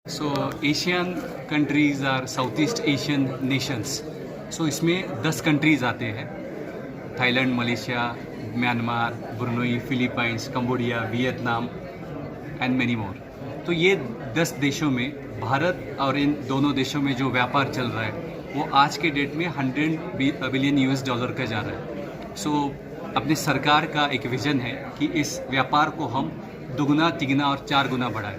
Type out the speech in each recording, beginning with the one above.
So Asian countries are South East Asian nations. So इसमें 10 countries आते हैं: Thailand, Malaysia, Myanmar, Brunei, Philippines, Cambodia, Vietnam and many more. तो ये 10 देशों में भारत और इन दोनों देशों में जो व्यापार चल रहा है वो आज के डेट में $100 बिलियन का जा रहा है। सो अपनी सरकार का एक विज़न है कि इस व्यापार को हम दुगुना, तिगुना और 4 गुना बढ़ाएं।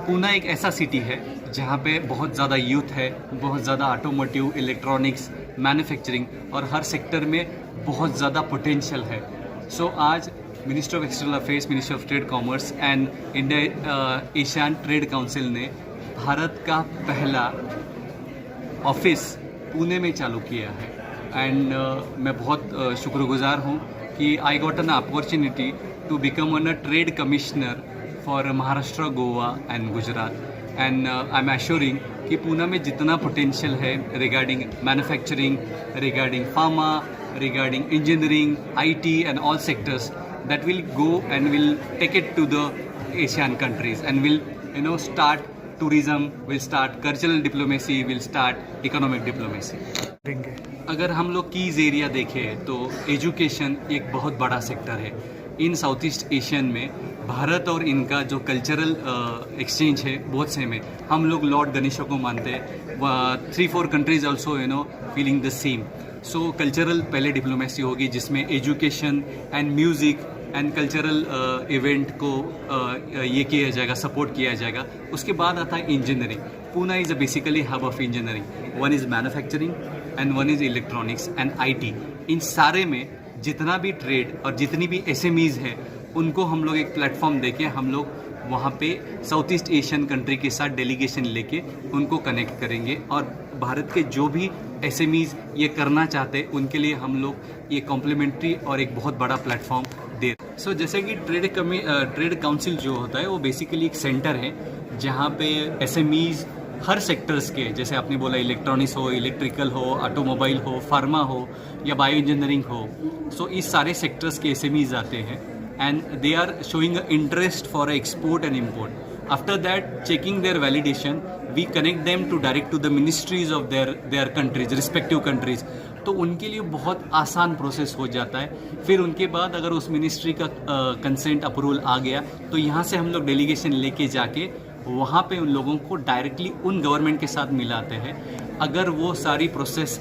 पूना एक ऐसा सिटी है जहाँ पे बहुत ज़्यादा यूथ है, बहुत ज़्यादा ऑटोमोटिव, इलेक्ट्रॉनिक्स, मैन्युफैक्चरिंग और हर सेक्टर में बहुत ज़्यादा पोटेंशियल है। सो आज minister of external affairs, minister of trade commerce and India Asian trade council ने भारत का पहला ऑफिस पुणे में चालू किया है। एंड मैं बहुत शुक्रगुजार हूँ कि I got an opportunity to become a trade commissioner for Maharashtra, Goa and Gujarat. And I am assuring कि पुणे में जितना पोटेंशियल है regarding manufacturing, regarding pharma, regarding engineering, IT and all sectors, that will go and will take it to the Asian countries and will start tourism, will start cultural diplomacy, will start economic diplomacy। अगर हम लोग keys area देखें तो education एक बहुत बड़ा sector है। इन south East Asian में भारत और इनका जो कल्चरल एक्सचेंज है बहुत सेम है। हम लोग लॉर्ड गणेशा को मानते हैं। 3-4 countries also feeling the same. So cultural पहले डिप्लोमेसी होगी जिसमें education and music and cultural event को ये किया जाएगा, सपोर्ट किया जाएगा। उसके बाद आता है engineering. Poona is a basically hub of engineering. One is manufacturing and one is electronics and IT। इन सारे में जितना भी ट्रेड और जितनी भी SMEs है उनको हम लोग एक प्लेटफॉर्म देके हम लोग वहाँ पे साउथ ईस्ट एशियन कंट्री के साथ डेलीगेशन लेके उनको कनेक्ट करेंगे। और भारत के जो भी SMEs ये करना चाहते हैं उनके लिए हम लोग ये कॉम्प्लीमेंट्री और एक बहुत बड़ा प्लेटफॉर्म दे। सो जैसे कि ट्रेड काउंसिल जो होता है वो बेसिकली एक सेंटर है जहाँ पे SMEs हर सेक्टर्स के, जैसे आपने बोला इलेक्ट्रॉनिक्स हो, इलेक्ट्रिकल हो, ऑटोमोबाइल हो, फार्मा हो या बायो इंजीनियरिंग हो, सो इस सारे सेक्टर्स के SMEs आते हैं and they are showing an interest for export and import. After that, checking their validation, we connect them to direct to the ministries of their countries, respective countries. तो उनके लिए बहुत आसान प्रोसेस हो जाता है। फिर उनके बाद अगर उस मिनिस्ट्री का कंसेंट अप्रूवल आ गया तो यहाँ से हम लोग डेलीगेशन लेके जाके वहाँ पे उन लोगों को डायरेक्टली उन गवर्नमेंट के साथ मिलाते हैं। अगर वो सारी प्रोसेस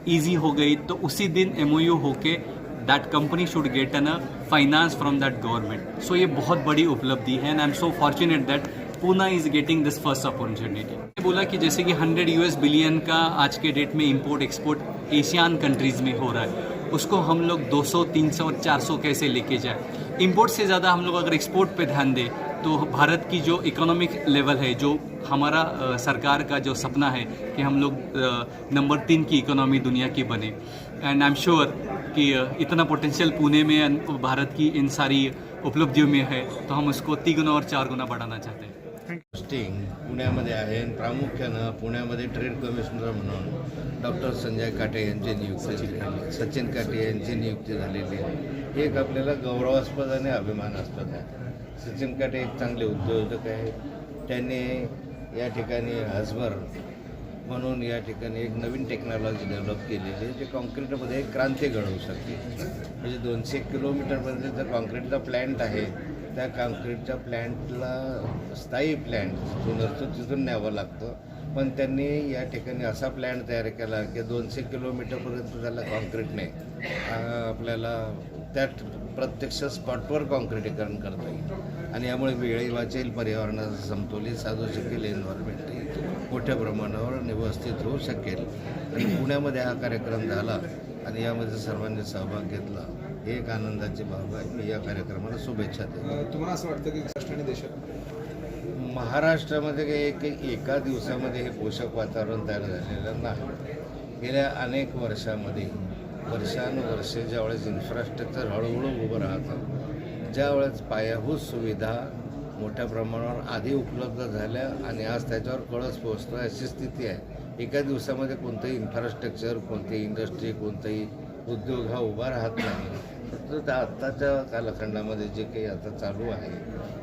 ईजी हो गई तो उसी दिन MOU होके that company should get a finance from that government। So ये बहुत बड़ी उपलब्धि है and I'm so fortunate that Pune is getting this first opportunity। बोला कि जैसे कि $100 बिलियन का आज के डेट में इंपोर्ट एक्सपोर्ट एशियन कंट्रीज में हो रहा है, उसको हम लोग 200, 300 और 400 कैसे लेके जाए। इंपोर्ट से ज़्यादा हम लोग अगर एक्सपोर्ट पे ध्यान दें तो भारत की जो इकोनॉमिक लेवल है, जो हमारा सरकार का जो सपना है कि हम लोग नंबर 3 की इकोनॉमी दुनिया की बने। एंड आई एम श्योर कि इतना पोटेंशियल पुणे में भारत की इन सारी उपलब्धियों में है तो हम उसको 3 गुना और 4 गुना बढ़ाना चाहते हैं। पोस्टिंग पुण्यामध्ये आहे आणि प्रामुख्यानं पुण्यामध्ये ट्रेड कमिशनर म्हणून डॉक्टर संजय काटे यांची नियुक्ती झाली, सचिन काटे यांची नियुक्ती झालेली आहे। एक आपल्याला गौरवास्पद आणि अभिमानास्पद आहे। सचिन काटे एक चांगले उद्योजक आहे। त्यांनी या ठिकाणी हजबर म्हणून या ठिकाणी एक नवीन टेक्नॉलॉजी डेव्हलप केलेली आहे जे कॉन्क्रीटमध्ये एक क्रांती घडवू शकते। म्हणजे 200 किलोमीटरपर्यंत कॉन्क्रीटचा प्लॅन्ट आहे, त्या कॉन्क्रीटच्या प्लॅन्टला स्थायी प्लॅन्ट जुनं तिथून न्यावं लागतं, पण त्यांनी या ठिकाणी असा प्लॅन्ट तयार केला की 200 किलोमीटरपर्यंत त्याला कॉन्क्रीटने आपल्याला त्या प्रत्यक्ष स्पॉटवर कॉन्क्रीटीकरण करता येईल आणि यामुळे वेळही वाचेल, पर्यावरणाचा समतोल साधू शकेल, एन्व्हायरमेंटही मोठ्या प्रमाणावर व्यवस्थित होऊ शकेल। आणि पुण्यामध्ये हा कार्यक्रम झाला आणि यामध्ये सर्वांनी सहभाग घेतला, हे एक आनंदाची बाब आहे। मी या कार्यक्रमाला शुभेच्छा देतो। तुम्हाला असं वाटतं की महाराष्ट्र आणि देशात महाराष्ट्रामध्ये एका दिवसामध्ये हे पोषक वातावरण तयार झालेलं नाही। गेल्या अनेक वर्षामध्ये वर्षानुवर्षे ज्यावेळेस इन्फ्रास्ट्रक्चर हळूहळू उभं राहतं, ज्यावेळेस पायाभूत सुविधा मोठ्या प्रमाणावर आधी उपलब्ध झाल्या आणि आज त्याच्यावर कळस पोहोचतो अशी स्थिती आहे। एका दिवसामध्ये कोणतंही इन्फ्रास्ट्रक्चर, कोणतीही इंडस्ट्री, कोणताही उद्योग हा उभा राहत नाही। परंतु त्या आत्ताच्या कालखंडामध्ये जे काही आता चालू आहे,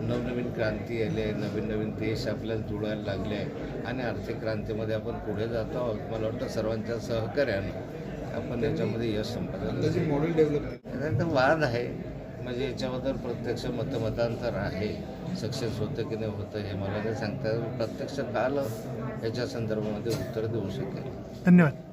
नवनवीन क्रांती आली आहे, नवीन नवीन देश आपल्याला जुळायला लागले आहे आणि आर्थिक क्रांतीमध्ये आपण पुढे जातो आहोत. मला वाटतं सर्वांच्या सहकार्यानं आपण याच्यामध्ये यश संपादन त्याची मॉडेल डेव्हलपमेंट त्यानंतर वाद आहे, म्हणजे याच्याबद्दल प्रत्यक्ष मतमतांतर आहे. सक्सेस होतं की नाही होतं हे मला नाही सांगता येत. प्रत्यक्ष काल याच्या संदर्भामध्ये उत्तर देऊ शकेल. धन्यवाद.